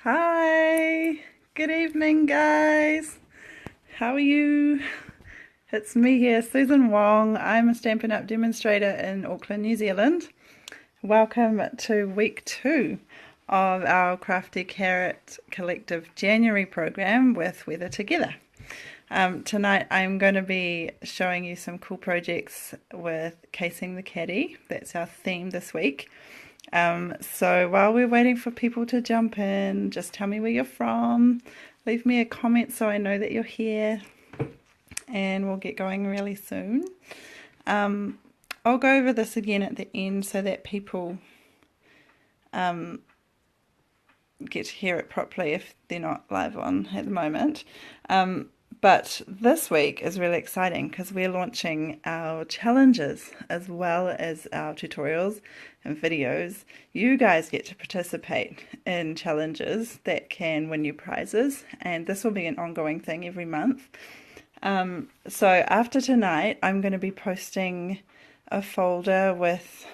Hi, good evening, guys. How are you? It's me here, Susan Wong. I'm a Stampin' Up! Demonstrator in Auckland, New Zealand. Welcome to week 2 of our Crafty Carrot Collective January program with Weather Together. Tonight I'm going to be showing you some cool projects with casing the Cattie. That's our theme this week. So while we're waiting for people to jump in, just tell me where you're from, leave me a comment so I know that you're here, and we'll get going really soon. I'll go over this again at the end so that people get to hear it properly if they're not live on at the moment. But this week is really exciting because we're launching our challenges as well as our tutorials and videos. You guys get to participate in challenges that can win you prizes, and this will be an ongoing thing every month. So after tonight, I'm going to be posting a folder with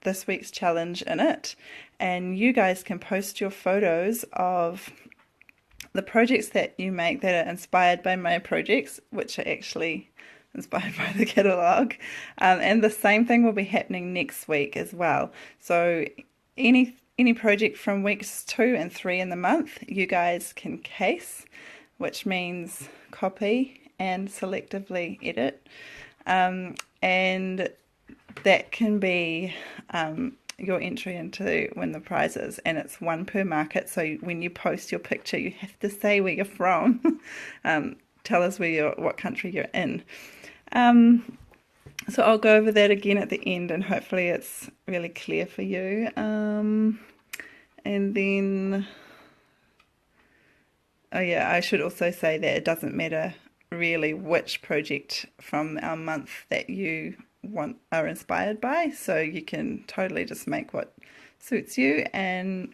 this week's challenge in it, and you guys can post your photos of the projects that you make that are inspired by my projects, which are actually inspired by the catalogue. And the same thing will be happening next week as well. So any project from weeks 2 and 3 in the month, you guys can case, which means copy and selectively edit. And that can be your entry into win the prizes, and it's one per market. So when you post your picture, you have to say where you're from. Tell us what country you're in. So I'll go over that again at the end, and hopefully it's really clear for you. And then, oh yeah, I should also say that it doesn't matter really which project from our month that you are inspired by, so you can totally just make what suits you, and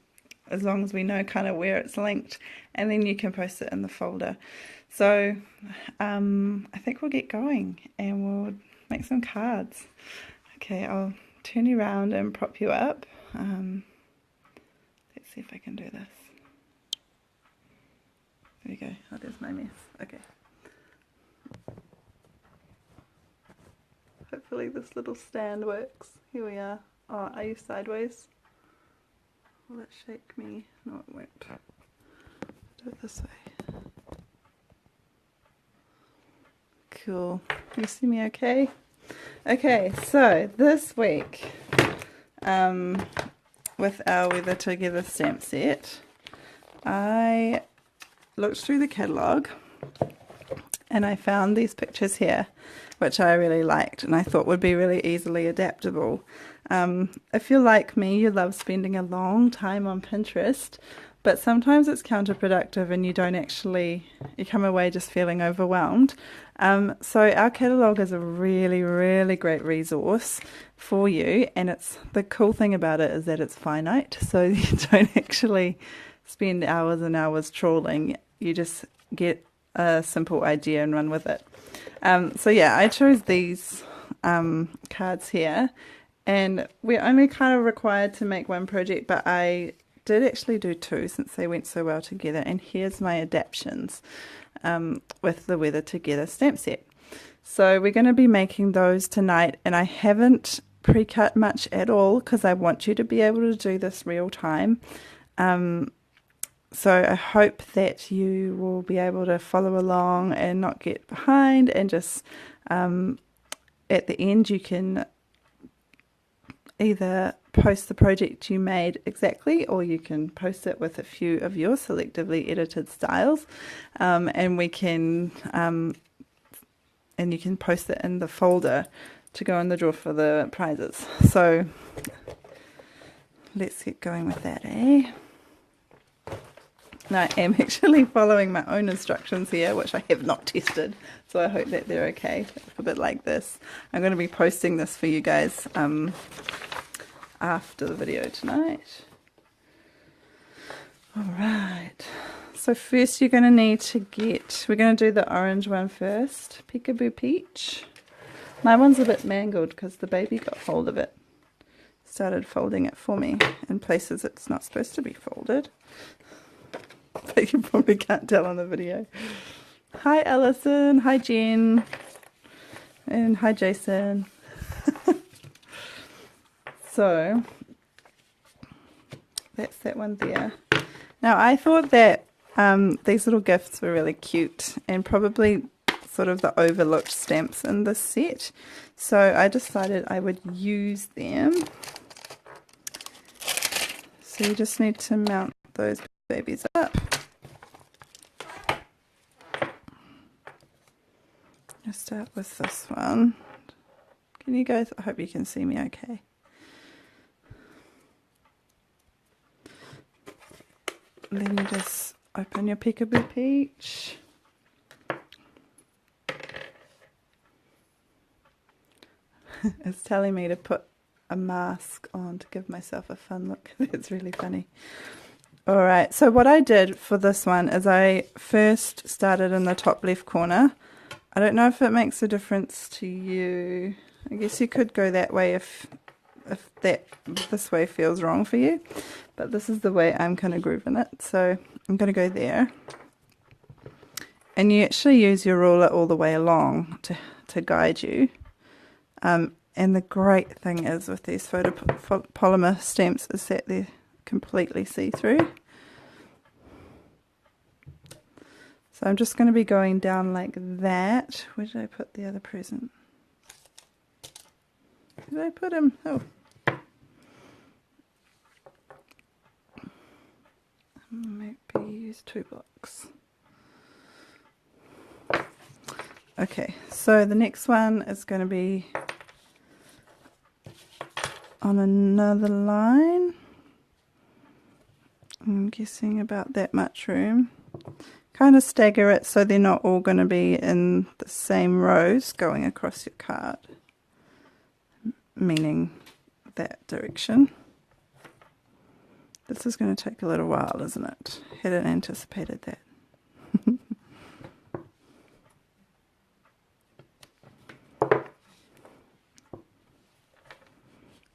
as long as we know kind of where it's linked, and then you can post it in the folder. So I think we'll get going and we'll make some cards. Okay, I'll turn you around and prop you up. Let's see if I can do this. There we go. Oh, there's my mess. Okay. Hopefully this little stand works. Here we are. Oh, are you sideways? Will it shake me? No, it won't. Do it this way. Cool. You see me okay? Okay, so this week, with our Weather Together stamp set, I looked through the catalogue and I found these pictures here, which I really liked and I thought would be really easily adaptable. If you're like me, you love spending a long time on Pinterest, but sometimes it's counterproductive and you come away just feeling overwhelmed. So our catalogue is a really, really great resource for you, and the cool thing about it is that it's finite, so you don't actually spend hours and hours trawling. You just get a simple idea and run with it. So yeah, I chose these cards here, and we're only kind of required to make one project, but I did actually do 2 since they went so well together, and here's my adaptions with the Weather Together stamp set. So we're going to be making those tonight, and I haven't pre-cut much at all because I want you to be able to do this real time. So I hope that you will be able to follow along and not get behind, and just at the end you can either post the project you made exactly, or you can post it with a few of your selectively edited styles, and you can post it in the folder to go in the drawer for the prizes. So let's get going with that, eh? Now I am actually following my own instructions here, which I have not tested, so I hope that they're okay. A bit like this. I'm going to be posting this for you guys after the video tonight. Alright, so first you're going to need to we're going to do the orange one first, Peekaboo Peach. My one's a bit mangled because the baby got hold of it. Started folding it for me in places it's not supposed to be folded. but you probably can't tell on the video. Hi Alison, hi Jen, and hi Jason. So that's that one there. Now I thought that these little gifts were really cute and probably sort of the overlooked stamps in this set, so I decided I would use them. So you just need to mount those babies up. I'll start with this one. Can you guys, I hope you can see me okay. And then you just open your Peekaboo Peach. It's telling me to put a mask on to give myself a fun look. It's really funny. Alright, so what I did for this one is I first started in the top left corner. I don't know if it makes a difference to you. I guess you could go that way if this way feels wrong for you. But this is the way I'm kind of grooving it. So I'm going to go there. And you actually use your ruler all the way along to guide you. And the great thing is with these photopolymer stamps is that they're completely see-through. So I'm just going to be going down like that. Where did I put the other present? Did I put him? Oh. Maybe use 2 blocks. Okay, so the next one is going to be on another line. I'm guessing about that much room. Kind of stagger it so they're not all going to be in the same rows going across your card, meaning that direction. This is going to take a little while, isn't it? Hadn't anticipated that.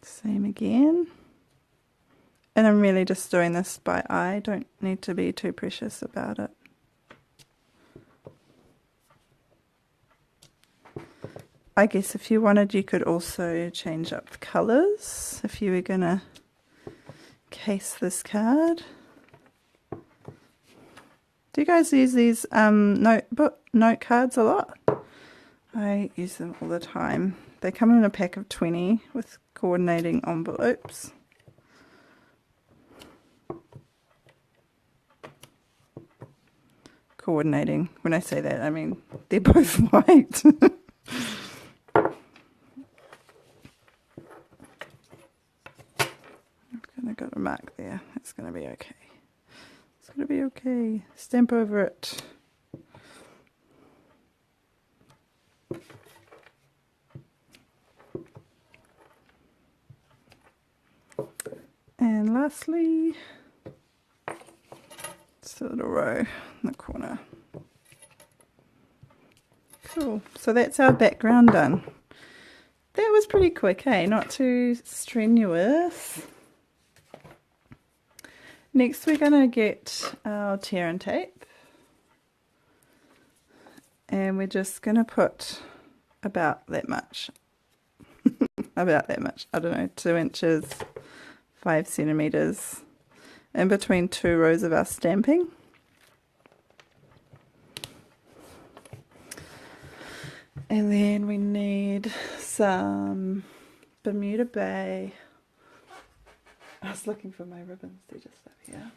Same again. And I'm really just doing this by eye. Don't need to be too precious about it. I guess if you wanted, you could also change up the colours if you were going to case this card. Do you guys use these note cards a lot? I use them all the time. They come in a pack of 20 with coordinating envelopes. Coordinating, when I say that, I mean they're both white. I've got a mark there. It's going to be okay. It's going to be okay. Stamp over it. And lastly, just a little row in the corner. Cool. So that's our background done. That was pretty quick, eh? Not too strenuous. Next we're going to get our tear and tape. And we're just going to put about that much. About that much. I don't know, 2 inches, 5 centimeters in between 2 rows of our stamping. And then we need some Bermuda Bay. I was looking for my ribbons, they're just up here.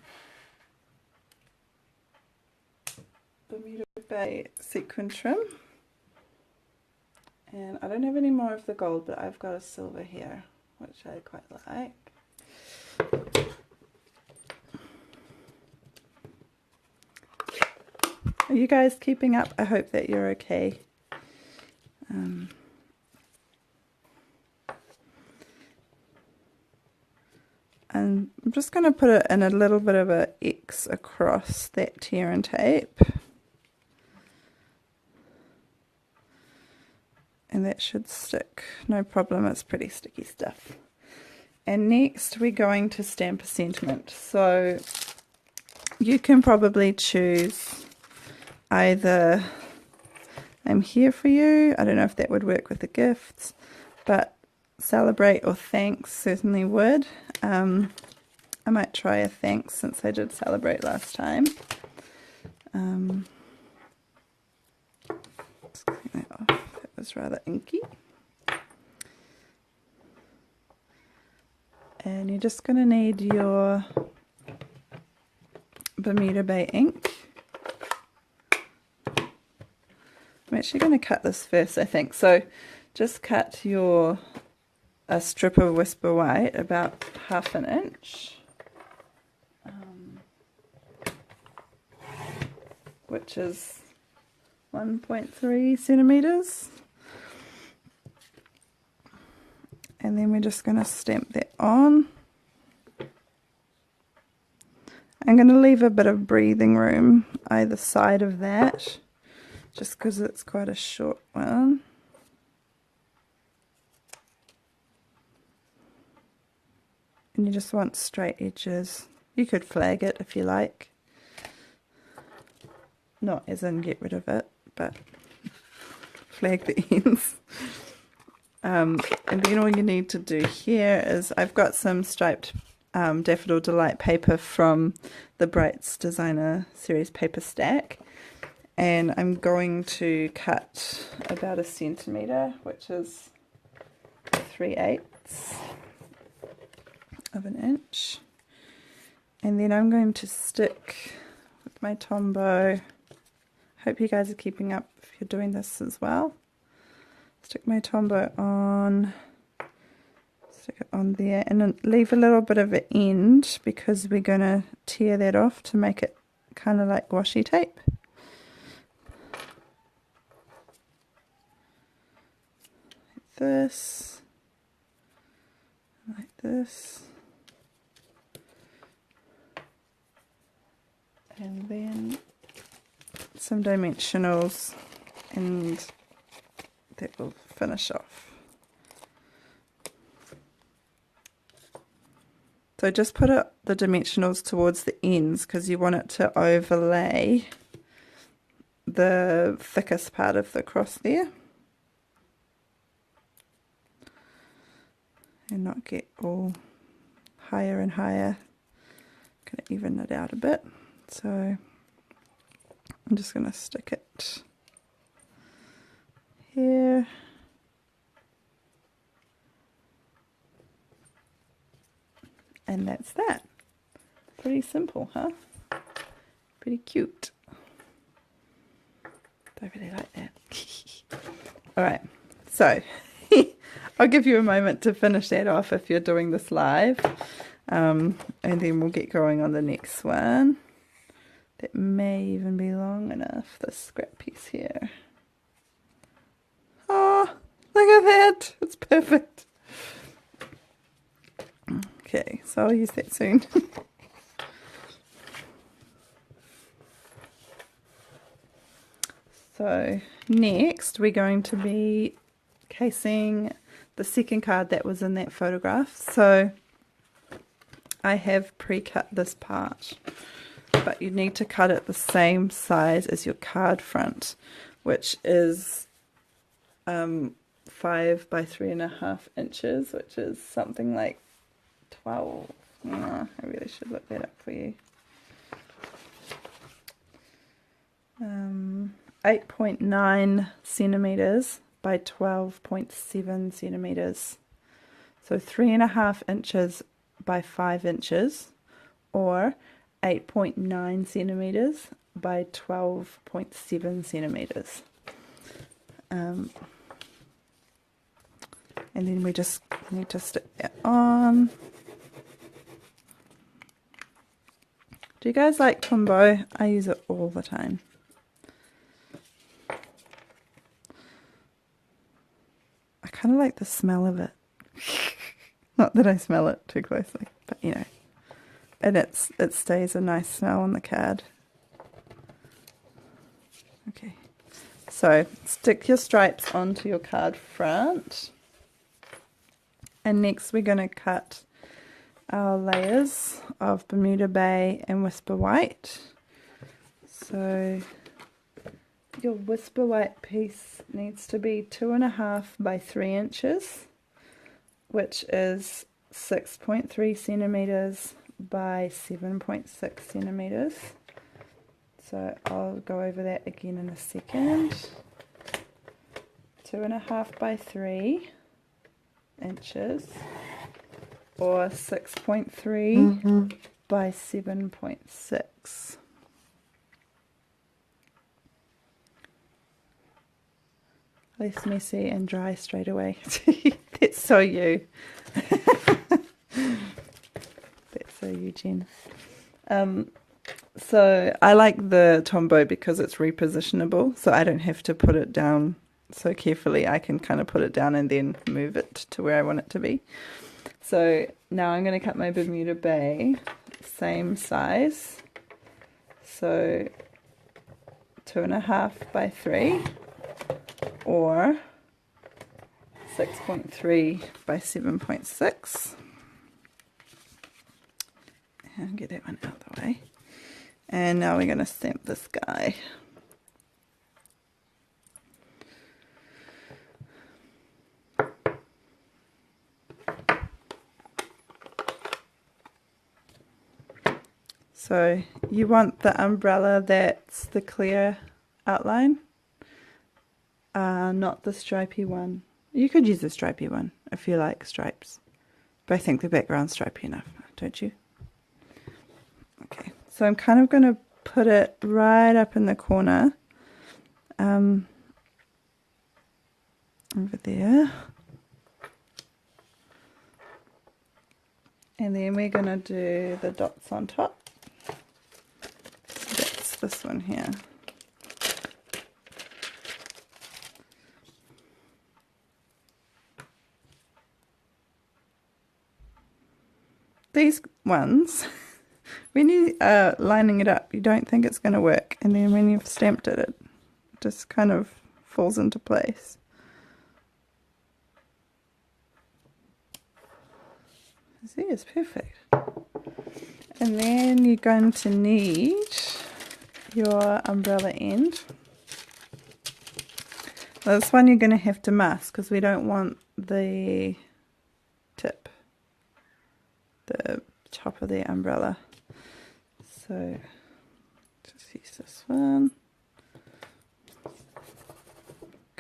Bermuda Bay sequin trim. And I don't have any more of the gold, but I've got a silver here, which I quite like. Are you guys keeping up? I hope that you're okay. And I'm just going to put it in a little bit of a X across that tear and tape. And that should stick, no problem, it's pretty sticky stuff. And next we're going to stamp a sentiment. So you can probably choose either I'm here for you. I don't know if that would work with the gifts, but celebrate or thanks certainly would. I might try a thanks since I did celebrate last time. Just clean that off. That was rather inky. And you're just going to need your Bermuda Bay ink. I'm actually going to cut this first, I think. So just cut a strip of Whisper White about 1/2 inch, which is 1.3 centimeters. And then we're just going to stamp that on. I'm going to leave a bit of breathing room either side of that, just because it's quite a short one. And you just want straight edges. You could flag it if you like. Not as in get rid of it, but flag the ends. And then all you need to do here is, I've got some striped Daffodil Delight paper from the Brights Designer Series paper stack, and I'm going to cut about 1 centimeter, which is 3/8 of an inch, and then I'm going to stick with my Tombow. Hope you guys are keeping up if you're doing this as well. Stick my Tombow on, stick it on there, and then leave a little bit of an end because we're going to tear that off to make it kind of like washi tape. Like this, like this, and then some dimensionals, and that will finish off. So just put the dimensionals towards the ends because you want it to overlay the thickest part of the cross there and not get all higher and higher. Going to even it out a bit. So I'm just going to stick it here. And that's that. Pretty simple, huh? Pretty cute. I really like that. Alright, so I'll give you a moment to finish that off if you're doing this live. And then we'll get going on the next one. That may even be long enough, this scrap piece here. Oh, look at that. It's perfect. Okay, so I'll use that soon. So next we're going to be casing the second card that was in that photograph. So I have pre-cut this part, but you need to cut it the same size as your card front, which is 5 by 3.5 inches, which is something like 12. I really should look that up for you. 8.9 centimeters by 12.7 centimeters. So 3.5 inches by 5 inches, or 8.9 centimeters by 12.7 centimeters. And then we just need to stick that on. Do you guys like Tombow? I use it all the time. I kind of like the smell of it. Not that I smell it too closely, but you know. And it stays a nice smell on the card. Okay. So stick your stripes onto your card front. And next we're going to cut our layers of Bermuda Bay and Whisper White. So your Whisper White piece needs to be 2.5 by 3 inches, which is 6.3 centimeters by 7.6 centimeters. So I'll go over that again in a second. 2.5 by 3 inches, or 6.3 by 7.6. Less messy and dry straight away. That's so you. That's so you, Jen. So I like the Tombow because it's repositionable, so I don't have to put it down so carefully. I can kind of put it down and then move it to where I want it to be. So now I'm going to cut my Bermuda Bay, same size, so 2.5 by 3, or 6.3 by 7.6. And get that one out of the way. And now we're going to stamp this guy. So you want the umbrella that's the clear outline, not the stripy one. You could use the stripy one if you like stripes, but I think the background's stripy enough, don't you? Okay, so I'm kind of going to put it right up in the corner, over there. And then we're going to do the dots on top. That's this one here. These ones, when you are lining it up, you don't think it's going to work, and then when you've stamped it, it just kind of falls into place. See, it's perfect. And then you're going to need your umbrella end. Well, this one you're going to have to mask because we don't want the tip, the top of the umbrella. So just use this one.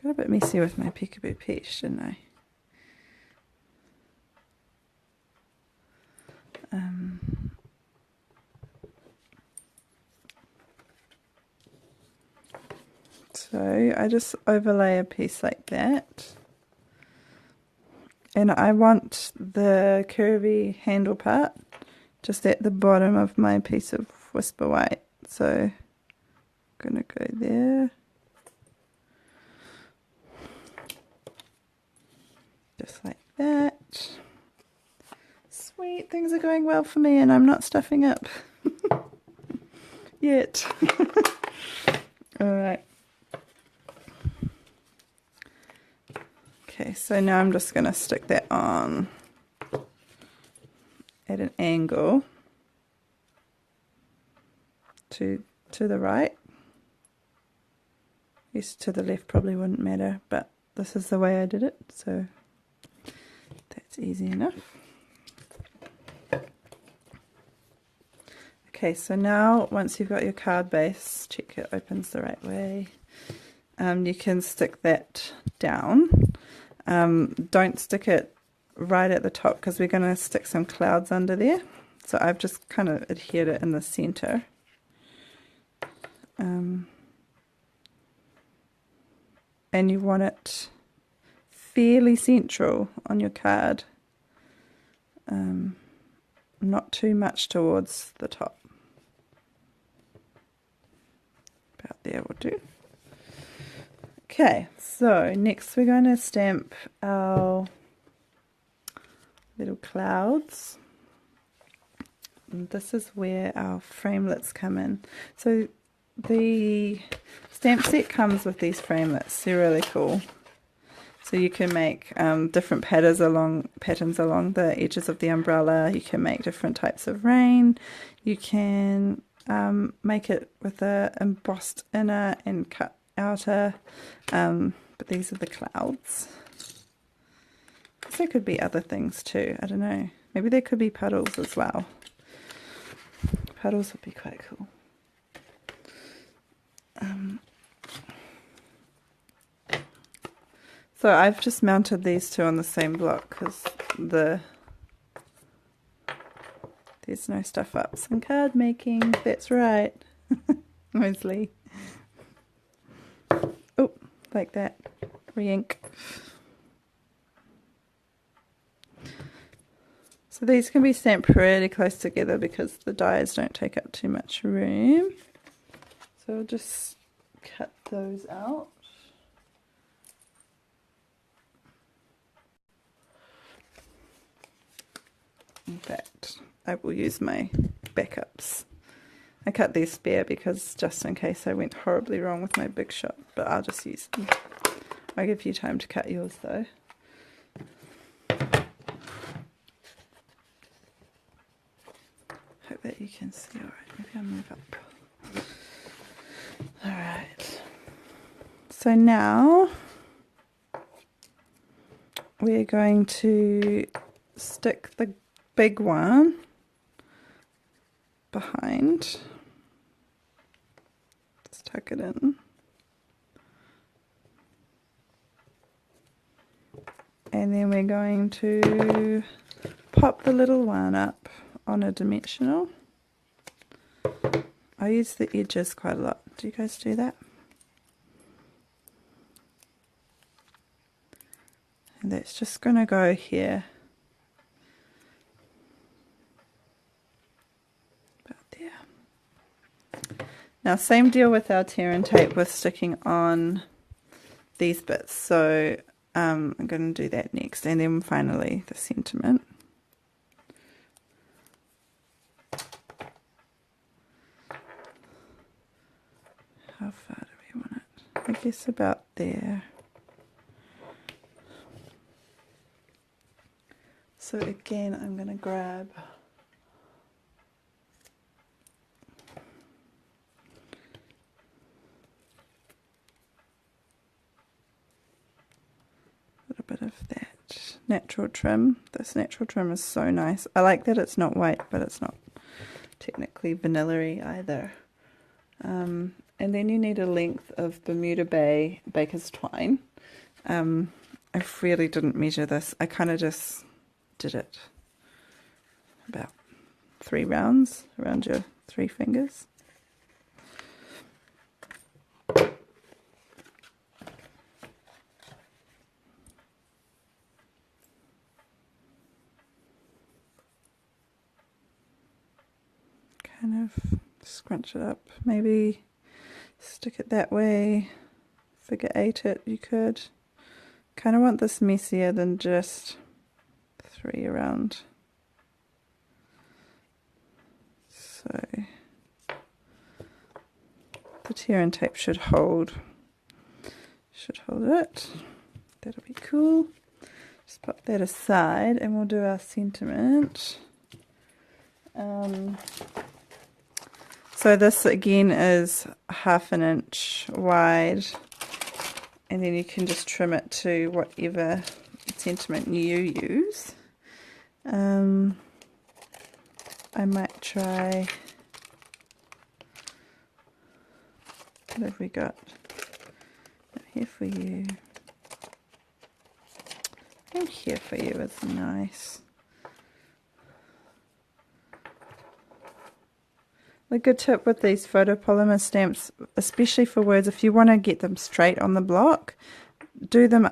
Got a bit messy with my peekaboo peach, didn't I? So I just overlay a piece like that, and I want the curvy handle part just at the bottom of my piece of Whisper White, so I'm gonna go there, just like that. Sweet, things are going well for me and I'm not stuffing up yet. Alright. Okay, so now I'm just going to stick that on at an angle to the right. Yes, to the left probably wouldn't matter, but this is the way I did it, so that's easy enough. Okay, so now once you've got your card base, check it opens the right way. You can stick that down. Don't stick it right at the top because we're going to stick some clouds under there. So I've just kind of adhered it in the center. And you want it fairly central on your card. Not too much towards the top. About there will do. Okay, so next we're going to stamp our little clouds. And this is where our framelits come in. So the stamp set comes with these framelits. They're really cool. So you can make different patterns along the edges of the umbrella. You can make different types of rain. You can make it with a embossed inner and cut outer. But these are the clouds. There could be other things too. I don't know. Maybe there could be puddles as well. Puddles would be quite cool. So I've just mounted these two on the same block because there's no stuff ups and card making. That's right. Mostly. Oh, like that. Re-ink. So these can be stamped really close together because the dies don't take up too much room. So I'll just cut those out. In fact, I will use my backups. I cut these spare because just in case I went horribly wrong with my big shot, but I'll just use them. I'll give you time to cut yours though. Hope that you can see alright. Maybe I'll move up. Alright. So now we're going to stick the big one behind. Let's tuck it in. And then we're going to pop the little one up on a dimensional. I use the edges quite a lot. Do you guys do that? And that's just going to go here. Now same deal with our tear and tape with sticking on these bits, so I'm going to do that next, and then finally the sentiment. How far do we want it? I guess about there. So again, I'm going to grab bit of that natural trim. This natural trim is so nice. I like that it's not white, but it's not technically vanilla-y either. And then you need a length of Bermuda Bay Baker's Twine. I really didn't measure this. I kind of just did it about 3 rounds around your 3 fingers. Kind of scrunch it up, maybe stick it that way, figure 8 it, you could. Kind of want this messier than just 3 around. So the tear and tape should hold it. That'll be cool. Just pop that aside and we'll do our sentiment. So this again is 1/2 inch wide, and then you can just trim it to whatever sentiment you use. I might try, what have we got here for you? I think here for you is nice. The good tip with these photopolymer stamps, especially for words, if you want to get them straight on the block, do them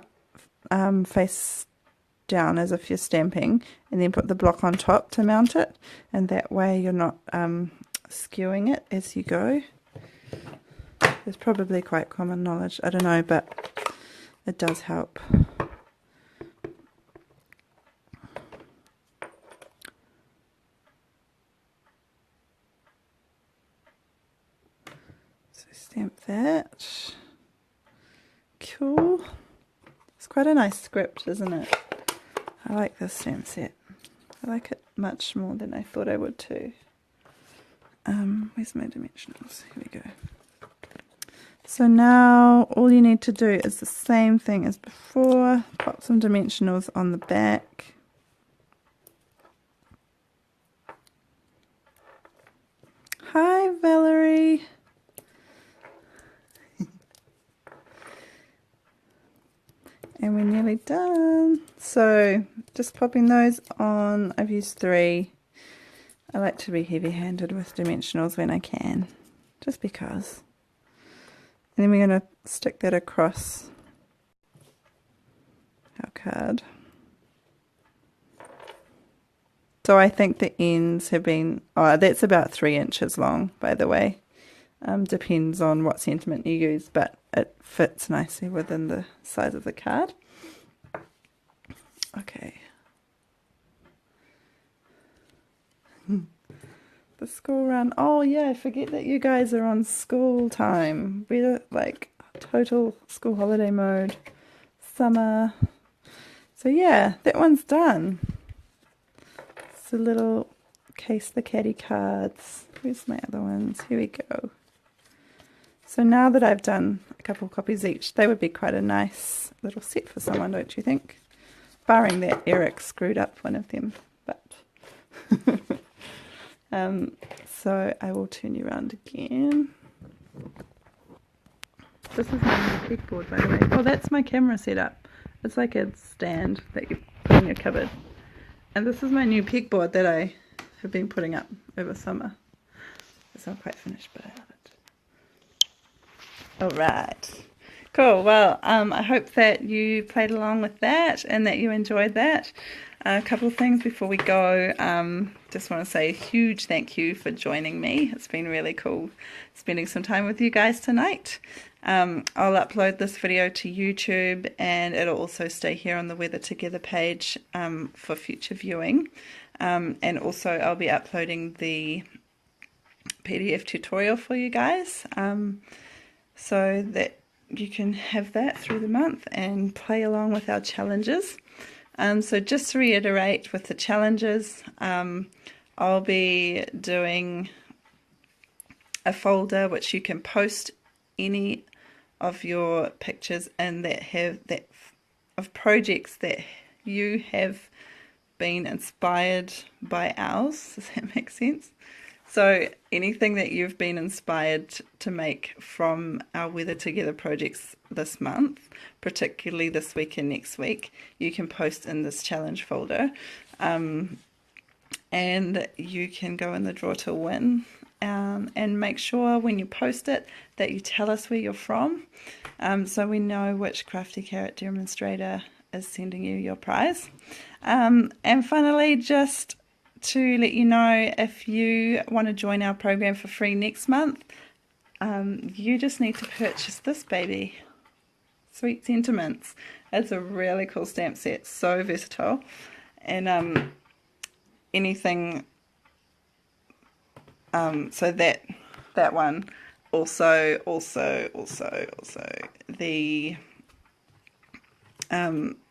face down as if you're stamping, and then put the block on top to mount it, and that way you're not skewing it as you go. It's probably quite common knowledge, I don't know, but it does help. Stamp that. Cool. It's quite a nice script, isn't it? I like this stamp set. I like it much more than I thought I would too. Where's my dimensionals? Here we go. So now all you need to do is the same thing as before. Pop some dimensionals on the back. Hi, Valerie. And we're nearly done. So just popping those on. I've used 3. I like to be heavy-handed with dimensionals when I can, just because. And then we're going to stick that across our card. So I think the ends have been, oh, that's about 3 inches long, by the way. Depends on what sentiment you use, but it fits nicely within the size of the card. Okay. The school run. Oh yeah, I forget that you guys are on school time. We're like total school holiday mode. Summer. So yeah, that one's done. It's a little case the Cattie cards. Where's my other ones? Here we go. So now that I've done a couple copies each, they would be quite a nice little set for someone, don't you think? Barring that Eric screwed up one of them, but so I will turn you around again. This is my new pegboard, by the way. Oh, that's my camera setup. It's like a stand that you put in your cupboard. And this is my new pegboard that I have been putting up over summer. It's not quite finished, but I love it. Alright. Cool. Well, I hope that you played along with that and that you enjoyed that. A couple of things before we go. Just want to say a huge thank you for joining me. It's been really cool spending some time with you guys tonight. I'll upload this video to YouTube, and it'll also stay here on the Weather Together page for future viewing. And also I'll be uploading the PDF tutorial for you guys, so that you can have that through the month and play along with our challenges. So just to reiterate with the challenges, I'll be doing a folder which you can post any of your pictures in that have that of projects that you have been inspired by ours. Does that make sense? So anything that you've been inspired to make from our Weather Together projects this month, particularly this week and next week, you can post in this challenge folder, and you can go in the draw to win. And make sure when you post it that you tell us where you're from, so we know which Crafty Carrot demonstrator is sending you your prize. And finally, just to let you know, if you want to join our program for free next month, you just need to purchase this baby, Sweet Sentiments. It's a really cool stamp set, so versatile, and anything. So that one, also the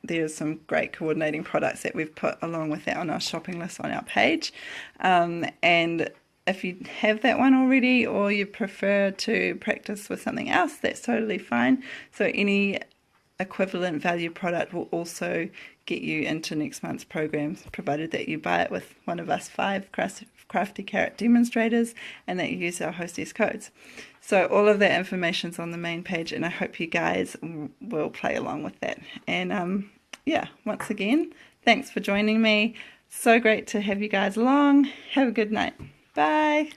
there's some great coordinating products that we've put along with that on our shopping list on our page, and if you have that one already or you prefer to practice with something else, that's totally fine. So any equivalent value product will also get you into next month's programs, provided that you buy it with one of us 5 Crafty Carrot demonstrators and that you use our hostess codes. So all of that information's on the main page, and I hope you guys will play along with that. And yeah, once again, thanks for joining me. So great to have you guys along. Have a good night. Bye.